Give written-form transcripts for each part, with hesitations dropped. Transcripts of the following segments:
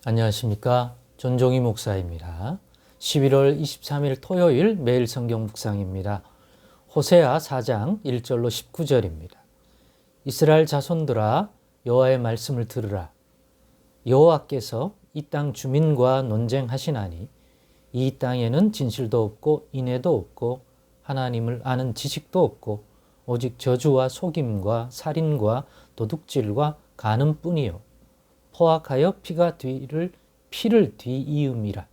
안녕하십니까. 존종희 목사입니다. 11월 23일 토요일 매일 성경 묵상입니다. 호세아 4장 1절로 19절입니다. 이스라엘 자손들아 여호와의 말씀을 들으라. 여호와께서 이 땅 주민과 논쟁하시나니 이 땅에는 진실도 없고 인애도 없고 하나님을 아는 지식도 없고 오직 저주와 속임과 살인과 도둑질과 간음뿐이요 포악하여 피를 뒤이음이라.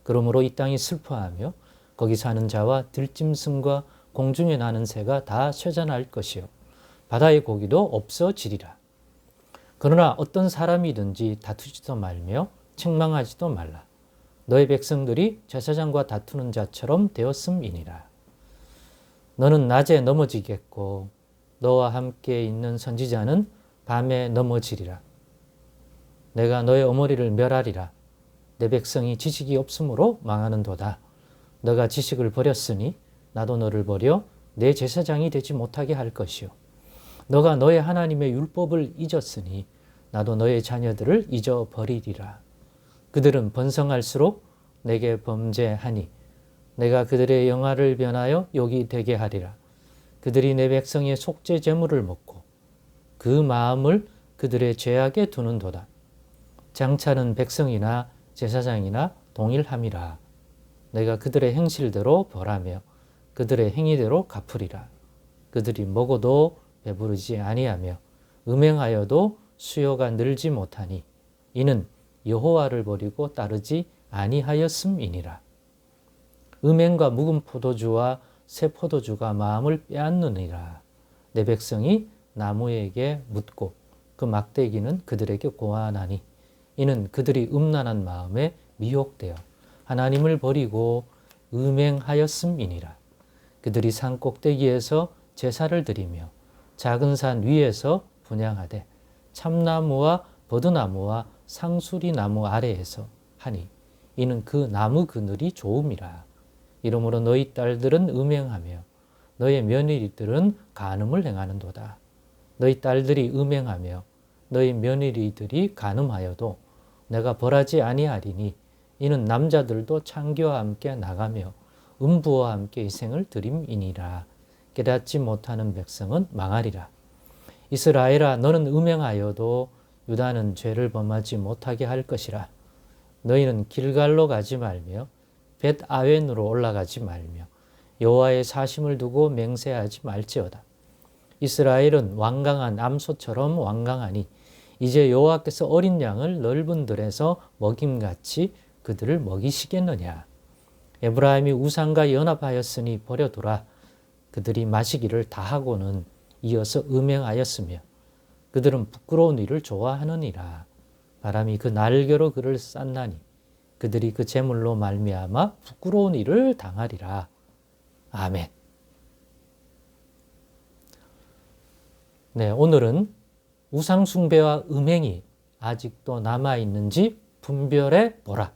그러므로 이 땅이 슬퍼하며 거기 사는 자와 들짐승과 공중에 나는 새가 다 쇠잔할 것이요 바다의 고기도 없어지리라. 그러나 어떤 사람이든지 다투지도 말며 책망하지도 말라. 너의 백성들이 제사장과 다투는 자처럼 되었음이니라. 너는 낮에 넘어지겠고 너와 함께 있는 선지자는 밤에 넘어지리라. 내가 너의 어머니를 멸하리라. 내 백성이 지식이 없으므로 망하는도다. 너가 지식을 버렸으니 나도 너를 버려 내 제사장이 되지 못하게 할 것이요. 너가 너의 하나님의 율법을 잊었으니 나도 너의 자녀들을 잊어버리리라. 그들은 번성할수록 내게 범죄하니 내가 그들의 영화를 변하여 욕이 되게 하리라. 그들이 내 백성의 속죄 제물을 먹고 그 마음을 그들의 죄악에 두는도다. 장차는 백성이나 제사장이나 동일함이라. 내가 그들의 행실대로 벌하며 그들의 행위대로 갚으리라. 그들이 먹어도 배부르지 아니하며 음행하여도 수요가 늘지 못하니 이는 여호와를 버리고 따르지 아니하였음이니라. 음행과 묵은 포도주와 새 포도주가 마음을 빼앗느니라. 내 백성이 나무에게 묻고 그 막대기는 그들에게 고안하니 이는 그들이 음란한 마음에 미혹되어 하나님을 버리고 음행하였음이니라. 그들이 산 꼭대기에서 제사를 드리며 작은 산 위에서 분향하되 참나무와 버드나무와 상수리나무 아래에서 하니 이는 그 나무 그늘이 좋음이라. 이러므로 너희 딸들은 음행하며 너의 며느리들은 간음을 행하는도다. 너희 딸들이 음행하며 너희 며느리들이 간음하여도 내가 벌하지 아니하리니 이는 남자들도 창교와 함께 나가며 음부와 함께 희생을 드림이니라. 깨닫지 못하는 백성은 망하리라. 이스라엘아 너는 음행하여도 유다는 죄를 범하지 못하게 할 것이라. 너희는 길갈로 가지 말며 벳아웬으로 올라가지 말며 여호와의 사심을 두고 맹세하지 말지어다. 이스라엘은 완강한 암소처럼 완강하니 이제 여호와께서 어린 양을 넓은 들에서 먹임같이 그들을 먹이시겠느냐. 에브라임이 우상과 연합하였으니 버려두라. 그들이 마시기를 다하고는 이어서 음행하였으며 그들은 부끄러운 일을 좋아하느니라. 바람이 그 날개로 그를 쌌나니 그들이 그 재물로 말미암아 부끄러운 일을 당하리라. 아멘. 네, 오늘은 우상 숭배와 음행이 아직도 남아있는지 분별해 보라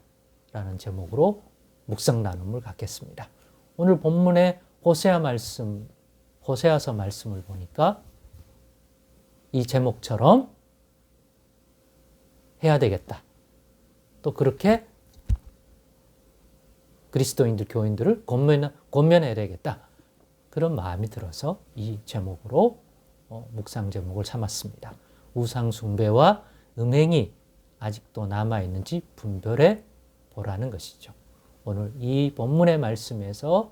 라는 제목으로 묵상 나눔을 갖겠습니다. 오늘 본문의 호세아서 말씀을 보니까 이 제목처럼 해야 되겠다. 또 그렇게 그리스도인들, 교인들을 권면해야 되겠다. 그런 마음이 들어서 이 제목으로 묵상 제목을 삼았습니다. 우상 숭배와 음행이 아직도 남아있는지 분별해 보라는 것이죠. 오늘 이 본문의 말씀에서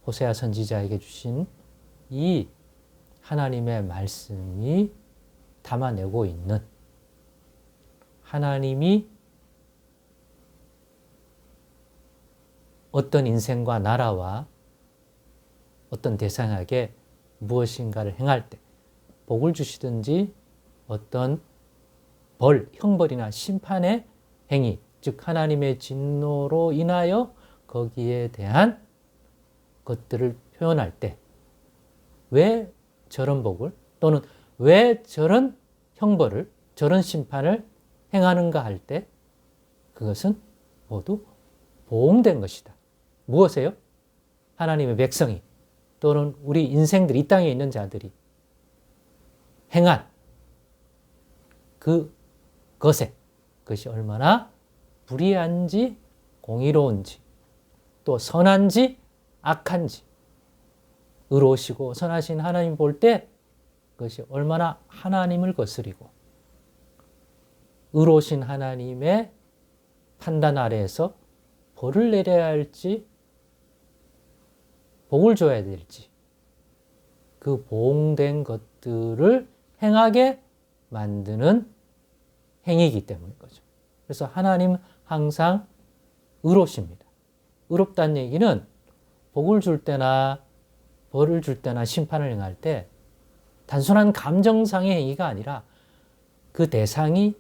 호세아 선지자에게 주신 이 하나님의 말씀이 담아내고 있는 하나님이 어떤 인생과 나라와 어떤 대상에게 무엇인가를 행할 때 복을 주시든지 어떤 형벌이나 심판의 행위, 즉 하나님의 진노로 인하여 거기에 대한 것들을 표현할 때 왜 저런 복을 또는 왜 저런 형벌을, 저런 심판을 행하는가 할 때 그것은 모두 보응된 것이다. 무엇이에요? 하나님의 백성이 또는 우리 인생들, 이 땅에 있는 자들이 행한 그것에 그것이 얼마나 불의한지 공의로운지 또 선한지 악한지 의로우시고 선하신 하나님 볼 때 그것이 얼마나 하나님을 거스리고 의로우신 하나님의 판단 아래에서 벌을 내려야 할지 복을 줘야 될지 그 보응된 것들을 행하게 만드는 행위이기 때문인 거죠. 그래서 하나님 항상 의로우십니다. 의롭다는 얘기는 복을 줄 때나 벌을 줄 때나 심판을 행할 때 단순한 감정상의 행위가 아니라 그 대상이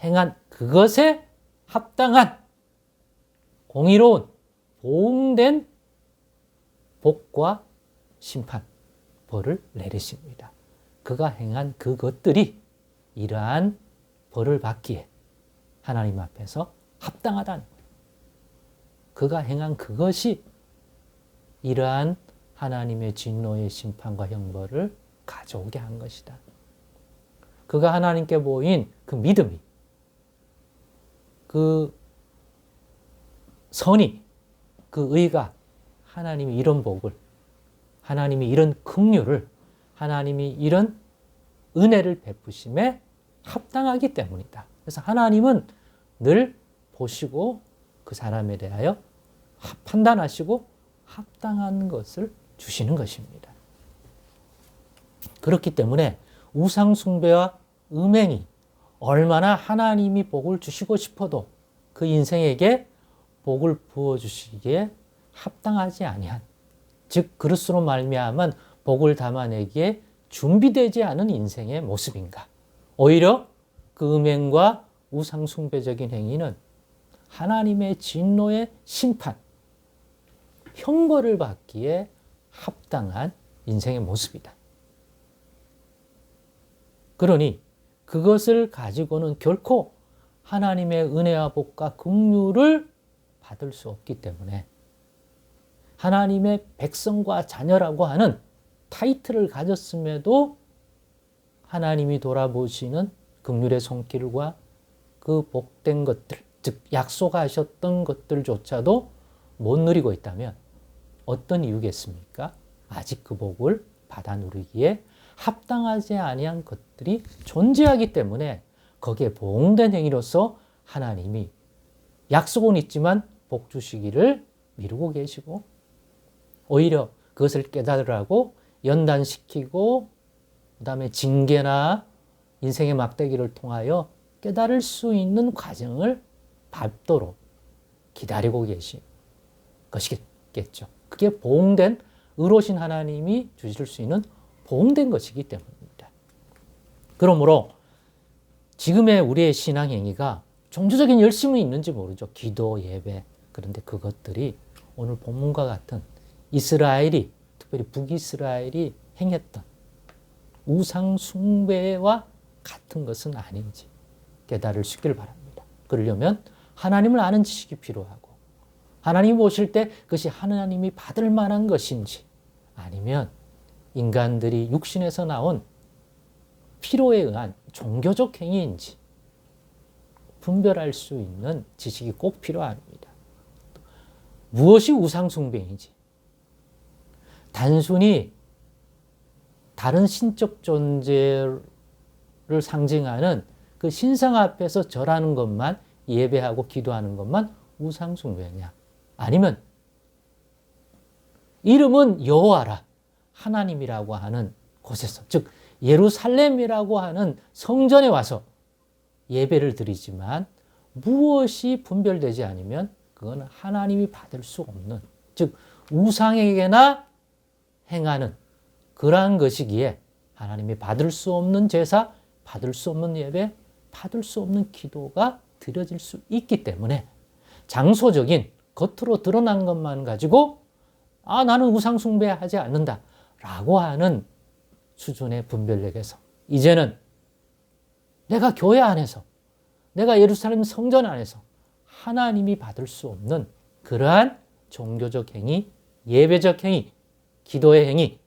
행한 그것에 합당한 공의로운 보응된 복과 심판, 벌을 내리십니다. 그가 행한 그것들이 이러한 벌을 받기에 하나님 앞에서 합당하다는 거예요. 그가 행한 그것이 이러한 하나님의 진노의 심판과 형벌을 가져오게 한 것이다. 그가 하나님께 보인 그 믿음이, 그 선이, 그 의가 하나님이 이런 복을, 하나님이 이런 긍휼을, 하나님이 이런 은혜를 베푸심에 합당하기 때문이다. 그래서 하나님은 늘 보시고 그 사람에 대하여 판단하시고 합당한 것을 주시는 것입니다. 그렇기 때문에 우상 숭배와 음행이 얼마나 하나님이 복을 주시고 싶어도 그 인생에게 복을 부어주시기에 합당하지 아니한, 즉 그릇으로 말미암은 복을 담아내기에 준비되지 않은 인생의 모습인가. 오히려 그 음행과 우상 숭배적인 행위는 하나님의 진노의 심판, 형벌을 받기에 합당한 인생의 모습이다. 그러니 그것을 가지고는 결코 하나님의 은혜와 복과 긍휼을 받을 수 없기 때문에 하나님의 백성과 자녀라고 하는 타이틀을 가졌음에도 하나님이 돌아보시는 긍휼의 손길과 그 복된 것들, 즉 약속하셨던 것들조차도 못 누리고 있다면 어떤 이유겠습니까? 아직 그 복을 받아 누리기에 합당하지 아니한 것들이 존재하기 때문에 거기에 보응된 행위로서 하나님이 약속은 있지만 복 주시기를 미루고 계시고 오히려 그것을 깨달으라고 연단시키고 그 다음에 징계나 인생의 막대기를 통하여 깨달을 수 있는 과정을 밟도록 기다리고 계신 것이겠죠. 그게 보응된 의로우신 하나님이 주실 수 있는 보응된 것이기 때문입니다. 그러므로 지금의 우리의 신앙 행위가 종교적인 열심은 있는지 모르죠. 기도, 예배. 그런데 그것들이 오늘 본문과 같은 이스라엘이, 특별히 북이스라엘이 행했던 우상 숭배와 같은 것은 아닌지 깨달을 수 있기를 바랍니다. 그러려면 하나님을 아는 지식이 필요하고 하나님이 보실 때 그것이 하나님이 받을 만한 것인지 아니면 인간들이 육신에서 나온 필요에 의한 종교적 행위인지 분별할 수 있는 지식이 꼭 필요합니다. 무엇이 우상숭배인지 단순히 다른 신적 존재를 상징하는 그 신상 앞에서 절하는 것만, 예배하고 기도하는 것만 우상숭배냐? 아니면 이름은 여호와라, 하나님이라고 하는 곳에서, 즉 예루살렘이라고 하는 성전에 와서 예배를 드리지만 무엇이 분별되지 않으면 그건 하나님이 받을 수 없는, 즉 우상에게나 행하는 그러한 것이기에 하나님이 받을 수 없는 제사, 받을 수 없는 예배, 받을 수 없는 기도가 드려질 수 있기 때문에 장소적인 겉으로 드러난 것만 가지고 나는 우상 숭배하지 않는다 라고 하는 수준의 분별력에서 이제는 내가 교회 안에서, 내가 예루살렘 성전 안에서 하나님이 받을 수 없는 그러한 종교적 행위, 예배적 행위, 기도의 행위,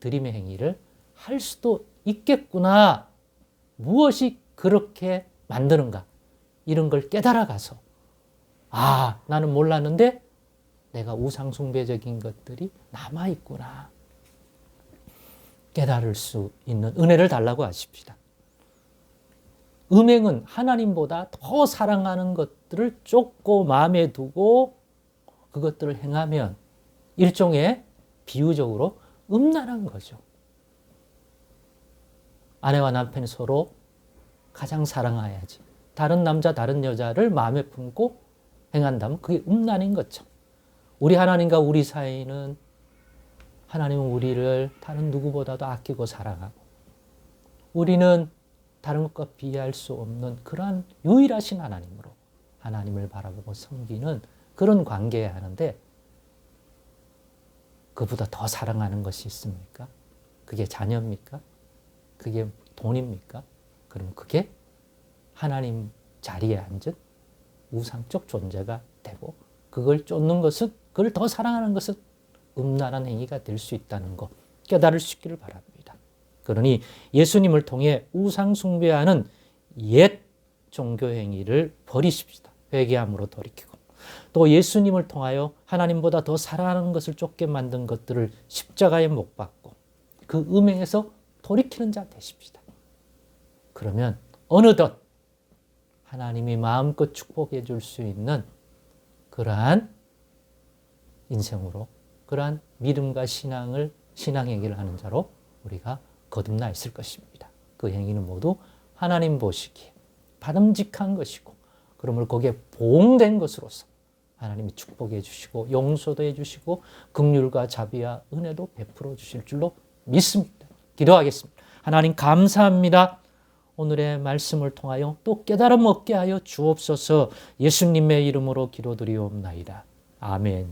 드림의 행위를 할 수도 있겠구나. 무엇이 그렇게 만드는가? 이런 걸 깨달아가서 아, 나는 몰랐는데 내가 우상숭배적인 것들이 남아있구나. 깨달을 수 있는 은혜를 달라고 하십시다. 음행은 하나님보다 더 사랑하는 것들을 쫓고 마음에 두고 그것들을 행하면 일종의 비유적으로 음란한 거죠. 아내와 남편이 서로 가장 사랑해야지. 다른 남자, 다른 여자를 마음에 품고 행한다면 그게 음란인 거죠. 우리 하나님과 우리 사이는 하나님은 우리를 다른 누구보다도 아끼고 사랑하고 우리는 다른 것과 비교할 수 없는 그러한 유일하신 하나님으로 하나님을 바라보고 섬기는 그런 관계여야 하는데 그보다 더 사랑하는 것이 있습니까? 그게 자녀입니까? 그게 돈입니까? 그럼 그게 하나님 자리에 앉은 우상적 존재가 되고 그걸 쫓는 것은 그걸 더 사랑하는 것은 음란한 행위가 될 수 있다는 것 깨달을 수 있기를 바랍니다. 그러니 예수님을 통해 우상 숭배하는 옛 종교 행위를 버리십시다. 회개함으로 돌이키고 또 예수님을 통하여 하나님보다 더 사랑하는 것을 쫓게 만든 것들을 십자가에 못 박고 그 음행에서 돌이키는 자 되십시다. 그러면 어느덧 하나님이 마음껏 축복해 줄 수 있는 그러한 인생으로 그러한 믿음과 신앙 행위를 하는 자로 우리가 거듭나 있을 것입니다. 그 행위는 모두 하나님 보시기에 바람직한 것이고 그러므로 거기에 보응된 것으로서 하나님이 축복해 주시고 용서도 해 주시고 긍휼과 자비와 은혜도 베풀어 주실 줄로 믿습니다. 기도하겠습니다. 하나님 감사합니다. 오늘의 말씀을 통하여 또 깨달음 얻게 하여 주옵소서. 예수님의 이름으로 기도드리옵나이다. 아멘.